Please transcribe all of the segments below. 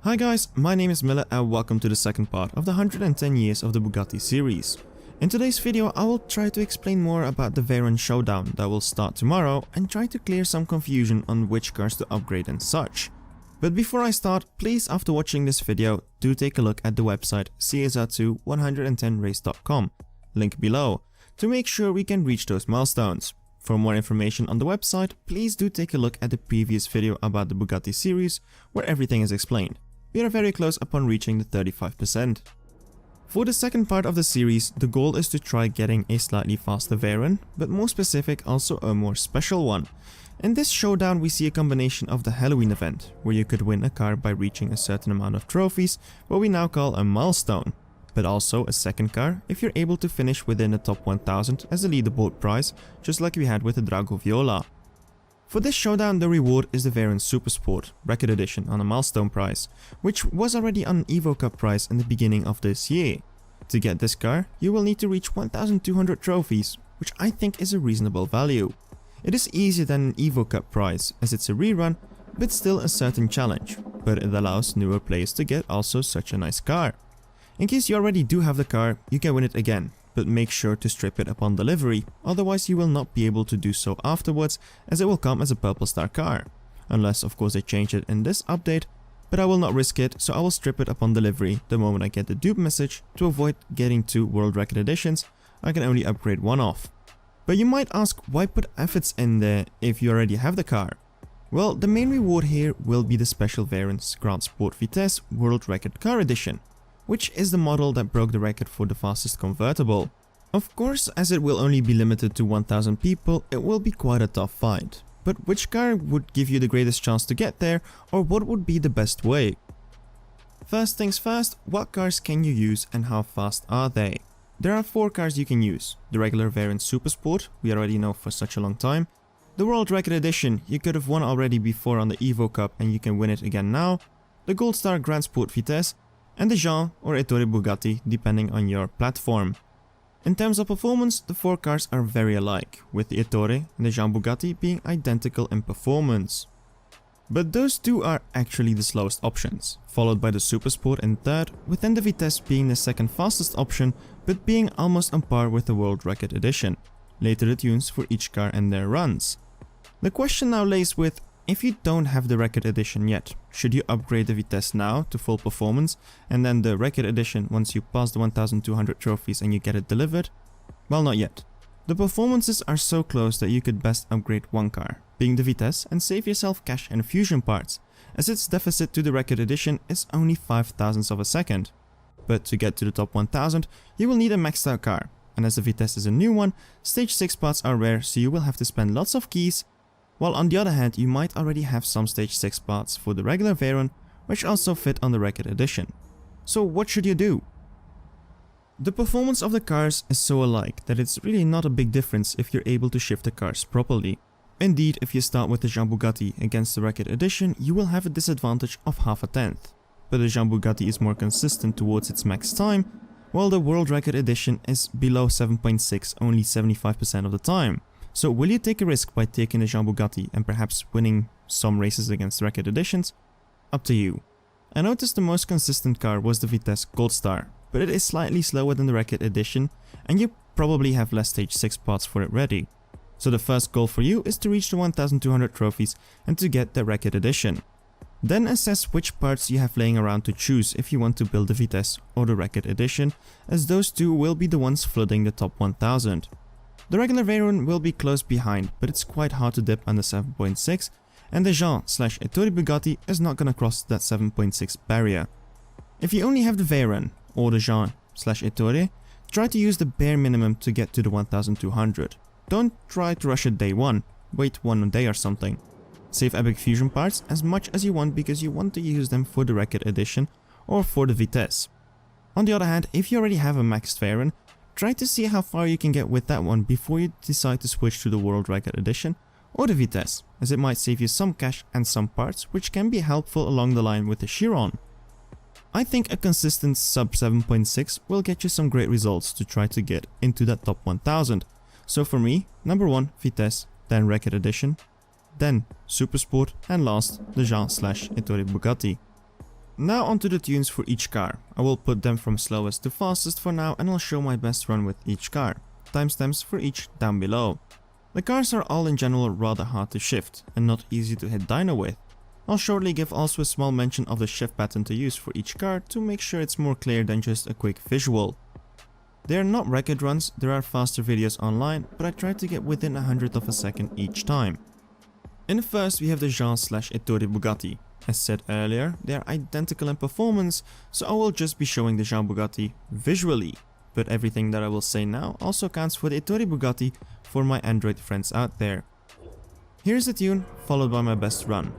Hi guys, my name is Miller and welcome to the second part of the 110 years of the Bugatti series. In today's video I will try to explain more about the Veyron Showdown that will start tomorrow and try to clear some confusion on which cars to upgrade and such. But before I start, please after watching this video do take a look at the website CSR2 110race.com, link below, to make sure we can reach those milestones. For more information on the website, please do take a look at the previous video about the Bugatti series where everything is explained. We are very close upon reaching the 35%. For the second part of the series, the goal is to try getting a slightly faster Veyron, but more specific also a more special one. In this showdown we see a combination of the Halloween event, where you could win a car by reaching a certain amount of trophies, what we now call a milestone, but also a second car if you're able to finish within the top 1000 as a leaderboard prize, just like we had with the Drago Viola. For this showdown the reward is the Veyron Supersport Record Edition on a milestone prize, which was already on an Evo Cup prize in the beginning of this year. To get this car, you will need to reach 1200 trophies, which I think is a reasonable value. It is easier than an Evo Cup prize as it's a rerun, but still a certain challenge, but it allows newer players to get also such a nice car. In case you already do have the car, you can win it again, but make sure to strip it upon delivery, otherwise you will not be able to do so afterwards as it will come as a purple star car. Unless of course they change it in this update, but I will not risk it, so I will strip it upon delivery the moment I get the dupe message. To avoid getting two world record editions, I can only upgrade one off. But you might ask, why put efforts in there if you already have the car? Well, the main reward here will be the special Veyron Grand Sport Vitesse World Record Car Edition, which is the model that broke the record for the fastest convertible. Of course, as it will only be limited to 1000 people, it will be quite a tough fight. But which car would give you the greatest chance to get there, or what would be the best way? First things first, what cars can you use and how fast are they? There are 4 cars you can use. The regular Veyron Supersport, we already know for such a long time. The World Record Edition, you could have won already before on the Evo Cup and you can win it again now. The Gold Star Grand Sport Vitesse, and the Jean or Ettore Bugatti depending on your platform. In terms of performance, the 4 cars are very alike, with the Ettore and the Jean Bugatti being identical in performance. But those two are actually the slowest options, followed by the Supersport in third, with then the Vitesse being the second fastest option, but being almost on par with the World Record Edition. Later the tunes for each car and their runs. The question now lays with, if you don't have the Record Edition yet, should you upgrade the Vitesse now to full performance and then the Record Edition once you pass the 1200 trophies and you get it delivered? Well, not yet. The performances are so close that you could best upgrade one car, being the Vitesse, and save yourself cash and fusion parts, as its deficit to the Record Edition is only 0.005 of a second. But to get to the top 1000, you will need a maxed out car, and as the Vitesse is a new one, stage 6 parts are rare, so you will have to spend lots of keys. While on the other hand, you might already have some stage 6 parts for the regular Veyron, which also fit on the Record Edition. So what should you do? The performance of the cars is so alike that it's really not a big difference if you're able to shift the cars properly. Indeed, if you start with the Jean Bugatti against the Record Edition, you will have a disadvantage of 0.5. But the Jean Bugatti is more consistent towards its max time, while the World Record Edition is below 7.6 only 75% of the time. So will you take a risk by taking the Jean Bugatti and perhaps winning some races against Record Editions? Up to you. I noticed the most consistent car was the Vitesse Gold Star, but it is slightly slower than the Record Edition and you probably have less stage 6 parts for it ready. So the first goal for you is to reach the 1200 trophies and to get the Record Edition. Then assess which parts you have laying around to choose if you want to build the Vitesse or the Record Edition, as those two will be the ones flooding the top 1000. The regular Veyron will be close behind, but it's quite hard to dip under 7.6, and the Jean/Ettore Bugatti is not gonna cross that 7.6 barrier. If you only have the Veyron or the Jean/Ettore, try to use the bare minimum to get to the 1200. Don't try to rush it day 1, wait 1 day or something. Save epic fusion parts as much as you want because you want to use them for the Record Edition or for the Vitesse. On the other hand, if you already have a maxed Veyron, try to see how far you can get with that one before you decide to switch to the World Record Edition or the Vitesse, as it might save you some cash and some parts, which can be helpful along the line with the Chiron. I think a consistent sub 7.6 will get you some great results to try to get into that top 1000. So for me, number 1 Vitesse, then Record Edition, then Supersport, and last the Jean/Ettore Bugatti. Now onto the tunes for each car. I will put them from slowest to fastest for now, and I'll show my best run with each car. Timestamps for each down below. The cars are all in general rather hard to shift and not easy to hit dyno with. I'll shortly give also a small mention of the shift pattern to use for each car to make sure it's more clear than just a quick visual. They are not record runs, there are faster videos online, but I try to get within 100th of a second each time. In the first we have the Jean/Ettore Bugatti. As said earlier, they are identical in performance, so I will just be showing the Jean Bugatti visually. But everything that I will say now also counts for the Ettore Bugatti for my Android friends out there. Here's the tune, followed by my best run.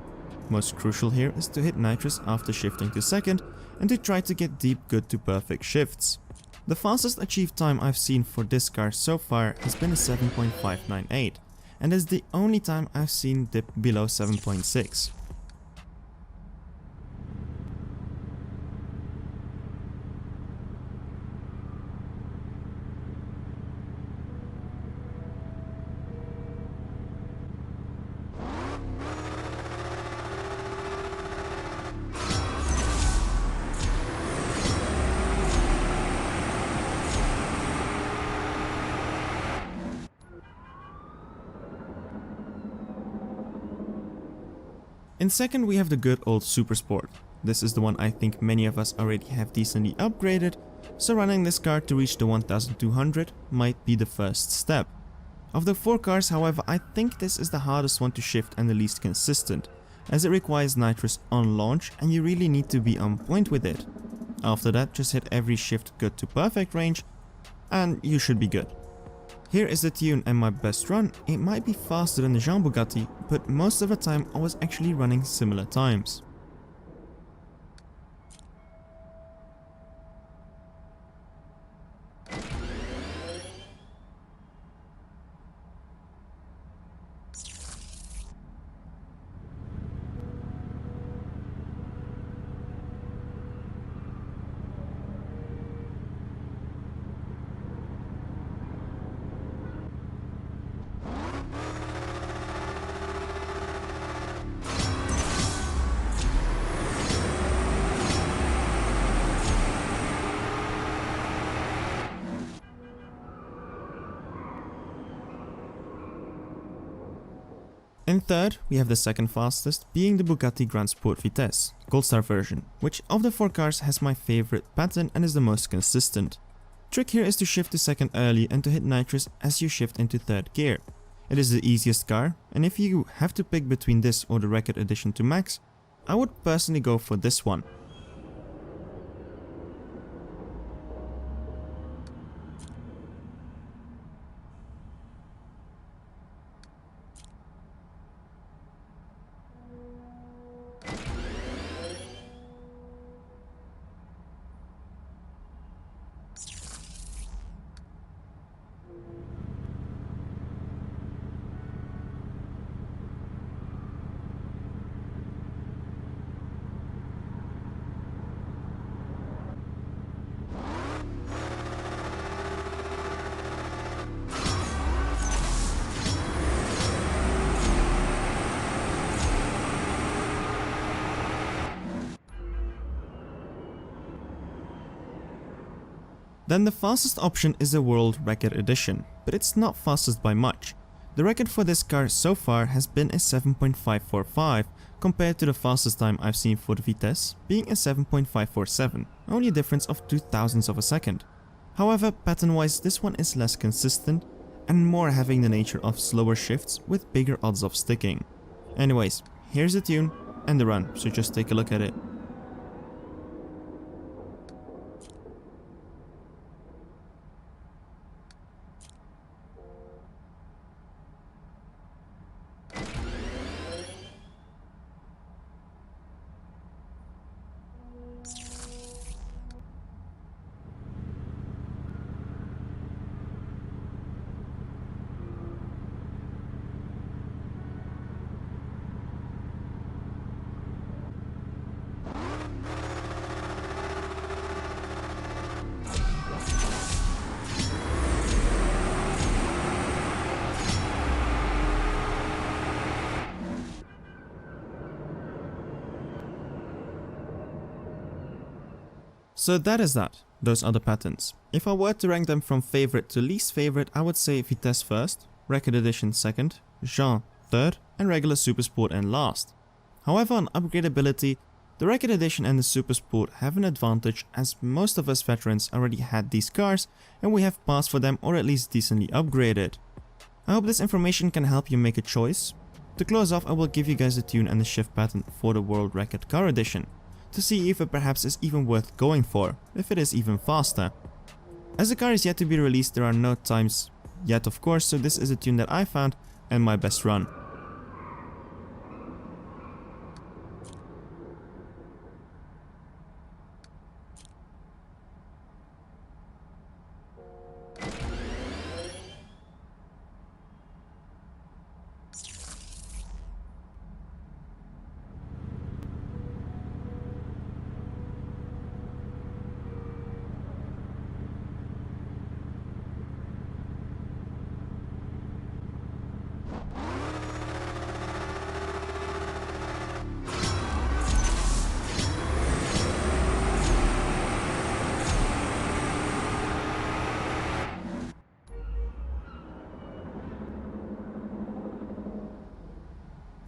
Most crucial here is to hit nitrous after shifting to second and to try to get deep good to perfect shifts. The fastest achieved time I've seen for this car so far has been a 7.598, and is the only time I've seen dip below 7.6. In second we have the good old Super Sport. This is the one I think many of us already have decently upgraded, so running this car to reach the 1200 might be the first step. Of the 4 cars, however, I think this is the hardest one to shift and the least consistent, as it requires nitrous on launch and you really need to be on point with it. After that, just hit every shift good to perfect range and you should be good. Here is the tune and my best run. It might be faster than the Jean Bugatti, but most of the time I was actually running similar times. In third, we have the second fastest, being the Bugatti Grand Sport Vitesse, Gold Star version, which of the 4 cars has my favorite pattern and is the most consistent. Trick here is to shift to second early and to hit nitrous as you shift into third gear. It is the easiest car, and if you have to pick between this or the record edition to max, I would personally go for this one. Then the fastest option is the World Record Edition, but it's not fastest by much. The record for this car so far has been a 7.545 compared to the fastest time I've seen for the Vitesse being a 7.547, only a difference of 0.02 of a second. However, pattern wise this one is less consistent and more having the nature of slower shifts with bigger odds of sticking. Anyways, here's the tune and the run, so just take a look at it. So that is that. Those are the patents. If I were to rank them from favorite to least favorite, I would say Vitesse first, Record Edition second, Jean third, and regular Super Sport in last. However, on upgradability, the Record Edition and the Super Sport have an advantage as most of us veterans already had these cars and we have passed for them or at least decently upgraded. I hope this information can help you make a choice. To close off, I will give you guys the tune and the shift pattern for the World Record Car Edition, to see if it perhaps is even worth going for, if it is even faster. As the car is yet to be released, there are no times yet of course, so this is a tune that I found and my best run.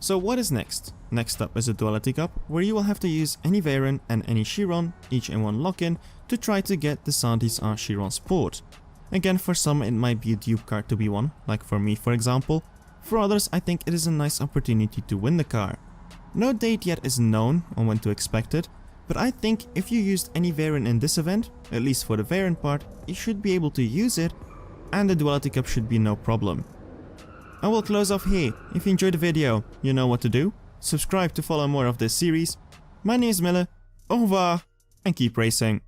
So what is next? Next up is a Duality Cup, where you will have to use any Veyron and any Chiron, each in one lock-in, to try to get the CSR Chiron Sport. Again, for some it might be a dupe car to be won, like for me for example. For others, I think it is a nice opportunity to win the car. No date yet is known on when to expect it, but I think if you used any Veyron in this event, at least for the Veyron part, you should be able to use it, and the Duality Cup should be no problem. I will close off here. If you enjoyed the video, you know what to do. Subscribe to follow more of this series. My name is Miller, au revoir, and keep racing.